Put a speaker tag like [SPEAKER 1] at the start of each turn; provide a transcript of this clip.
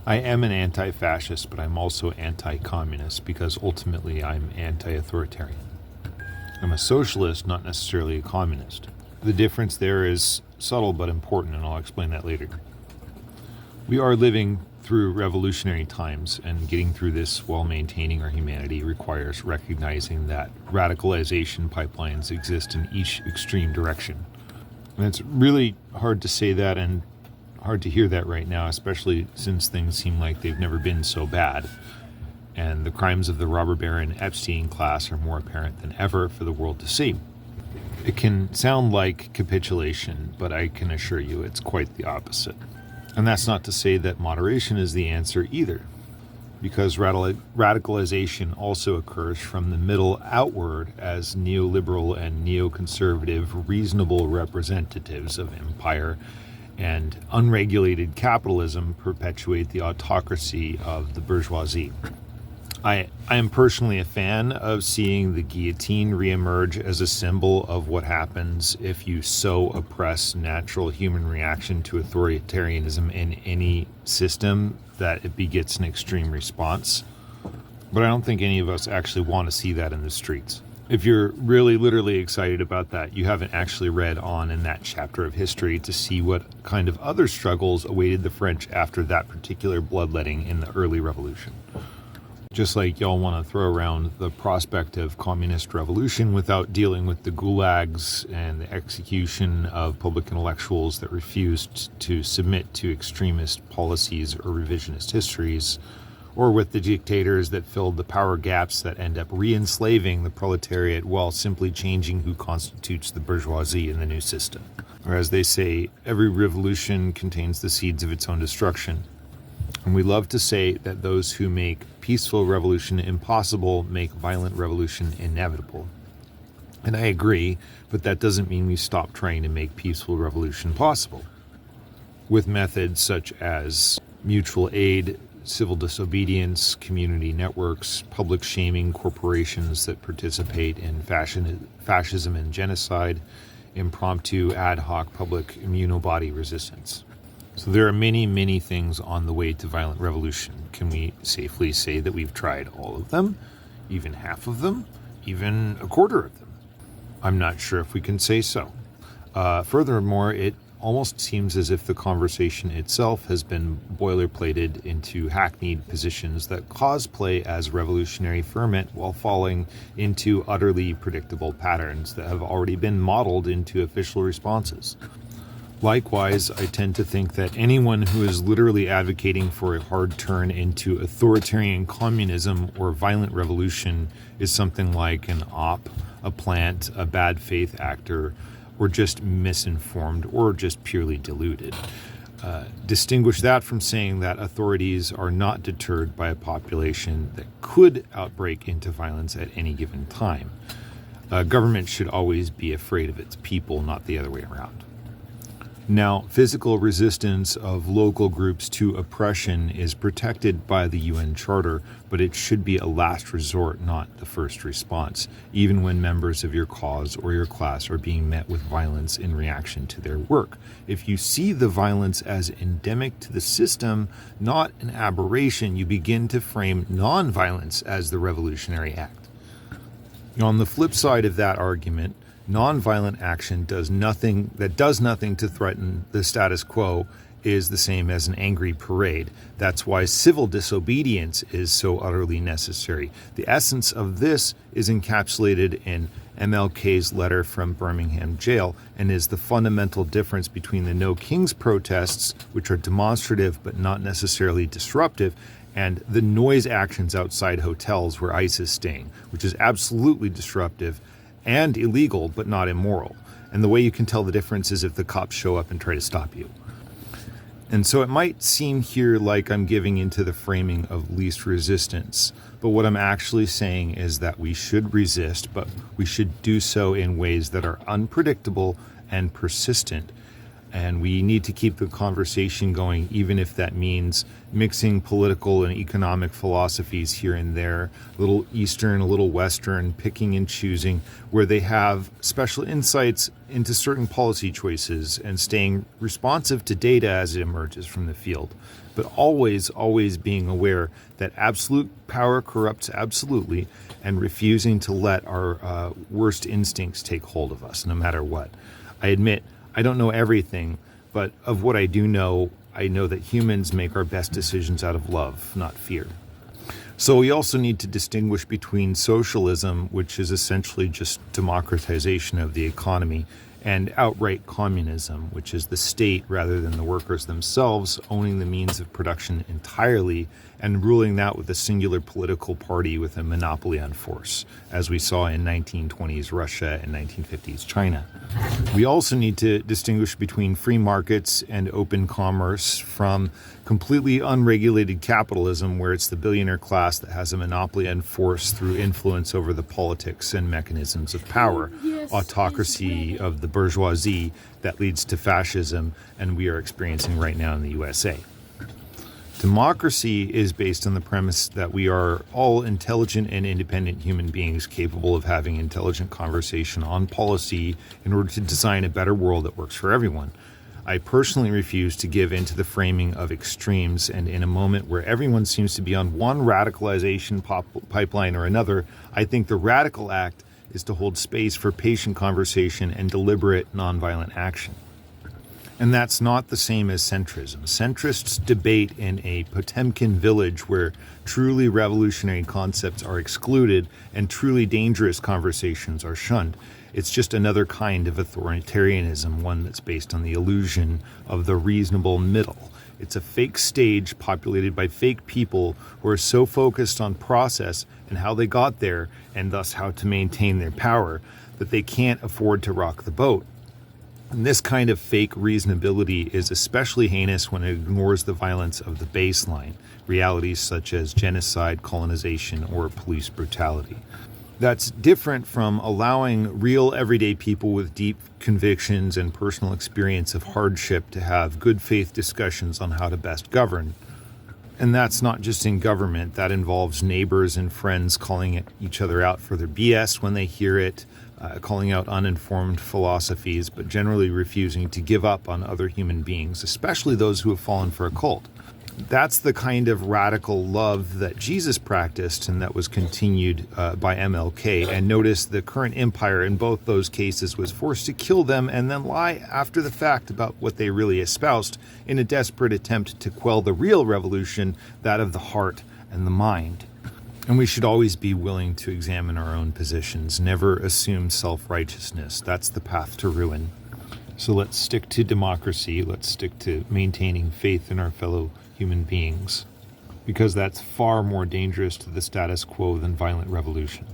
[SPEAKER 1] I am an anti-fascist, but I'm also anti-communist because ultimately I'm anti-authoritarian. I'm a socialist, not necessarily a communist. The difference there is subtle but important, and I'll explain that later. We are living through revolutionary times, and getting through this while maintaining our humanity requires recognizing that radicalization pipelines exist in each extreme direction. And it's really hard to say that and hard to hear that right now, especially since things seem like they've never been so bad. And the crimes of the robber baron Epstein class are more apparent than ever for the world to see. It can sound like capitulation, but I can assure you it's quite the opposite. And that's not to say that moderation is the answer either, because radicalization also occurs from the middle outward as neoliberal and neoconservative reasonable representatives of empire and unregulated capitalism perpetuate the autocracy of the bourgeoisie. I am personally a fan of seeing the guillotine reemerge as a symbol of what happens if you so oppress natural human reaction to authoritarianism in any system that it begets an extreme response. But I don't think any of us actually want to see that in the streets. If you're really literally excited about that, you haven't actually read on in that chapter of history to see what kind of other struggles awaited the French after that particular bloodletting in the early revolution. Just like y'all want to throw around the prospect of communist revolution without dealing with the gulags and the execution of public intellectuals that refused to submit to extremist policies or revisionist histories, or with the dictators that filled the power gaps that end up re-enslaving the proletariat while simply changing who constitutes the bourgeoisie in the new system. Or as they say, every revolution contains the seeds of its own destruction. And we love to say that those who make peaceful revolution impossible make violent revolution inevitable. And I agree, but that doesn't mean we stop trying to make peaceful revolution possible. With methods such as mutual aid, civil disobedience, community networks, public shaming corporations that participate in fascism and genocide, impromptu ad hoc public immunobody resistance. So there are many, many things on the way to violent revolution. Can we safely say that we've tried all of them, even half of them, even a quarter of them? I'm not sure if we can say so. Furthermore, it almost seems as if the conversation itself has been boilerplated into hackneyed positions that cosplay as revolutionary ferment while falling into utterly predictable patterns that have already been modeled into official responses. Likewise, I tend to think that anyone who is literally advocating for a hard turn into authoritarian communism or violent revolution is something like an op, a plant, a bad faith actor, or just misinformed or just purely deluded. Distinguish that from saying that authorities are not deterred by a population that could outbreak into violence at any given time. Government should always be afraid of its people, not the other way around. Now, physical resistance of local groups to oppression is protected by the UN Charter, but it should be a last resort, not the first response, even when members of your cause or your class are being met with violence in reaction to their work. If you see the violence as endemic to the system, not an aberration, you begin to frame non-violence as the revolutionary act. On the flip side of that argument, nonviolent action does nothing to threaten the status quo is the same as an angry parade. That's why civil disobedience is so utterly necessary. The essence of this is encapsulated in MLK's letter from Birmingham jail and is the fundamental difference between the No Kings protests, which are demonstrative but not necessarily disruptive, and the noise actions outside hotels where ICE is staying, which is absolutely disruptive and illegal, but not immoral. And the way you can tell the difference is if the cops show up and try to stop you. And so it might seem here like I'm giving into the framing of least resistance, but what I'm actually saying is that we should resist, but we should do so in ways that are unpredictable and persistent, And we need to keep the conversation going, even if that means mixing political and economic philosophies here and there, a little Eastern, a little Western, picking and choosing, where they have special insights into certain policy choices and staying responsive to data as it emerges from the field. But always being aware that absolute power corrupts absolutely, and refusing to let our worst instincts take hold of us, no matter what. I admit, I don't know everything, but of what I do know, I know that humans make our best decisions out of love, not fear. So we also need to distinguish between socialism, which is essentially just democratization of the economy, and outright communism, which is the state rather than the workers themselves owning the means of production entirely and ruling that with a singular political party with a monopoly on force, as we saw in 1920s Russia and 1950s China. We also need to distinguish between free markets and open commerce from completely unregulated capitalism, where it's the billionaire class that has a monopoly on force through influence over the politics and mechanisms of power, autocracy of the bourgeoisie that leads to fascism, and we are experiencing right now in the USA. Democracy is based on the premise that we are all intelligent and independent human beings capable of having intelligent conversation on policy in order to design a better world that works for everyone. I personally refuse to give in to the framing of extremes, and in a moment where everyone seems to be on one radicalization pipeline or another, I think the radical act is to hold space for patient conversation and deliberate nonviolent action. And that's not the same as centrism. Centrists debate in a Potemkin village where truly revolutionary concepts are excluded and truly dangerous conversations are shunned. It's just another kind of authoritarianism, one that's based on the illusion of the reasonable middle. It's a fake stage populated by fake people who are so focused on process and how they got there, and thus how to maintain their power, that they can't afford to rock the boat. And this kind of fake reasonability is especially heinous when it ignores the violence of the baseline, realities such as genocide, colonization, or police brutality. That's different from allowing real everyday people with deep convictions and personal experience of hardship to have good faith discussions on how to best govern. And that's not just in government. That involves neighbors and friends calling each other out for their BS when they hear it, calling out uninformed philosophies, but generally refusing to give up on other human beings, especially those who have fallen for a cult. That's the kind of radical love that Jesus practiced and that was continued by MLK. And notice the current empire in both those cases was forced to kill them and then lie after the fact about what they really espoused in a desperate attempt to quell the real revolution, that of the heart and the mind. And we should always be willing to examine our own positions, never assume self-righteousness. That's the path to ruin. So let's stick to democracy. Let's stick to maintaining faith in our fellow human beings, because that's far more dangerous to the status quo than violent revolution.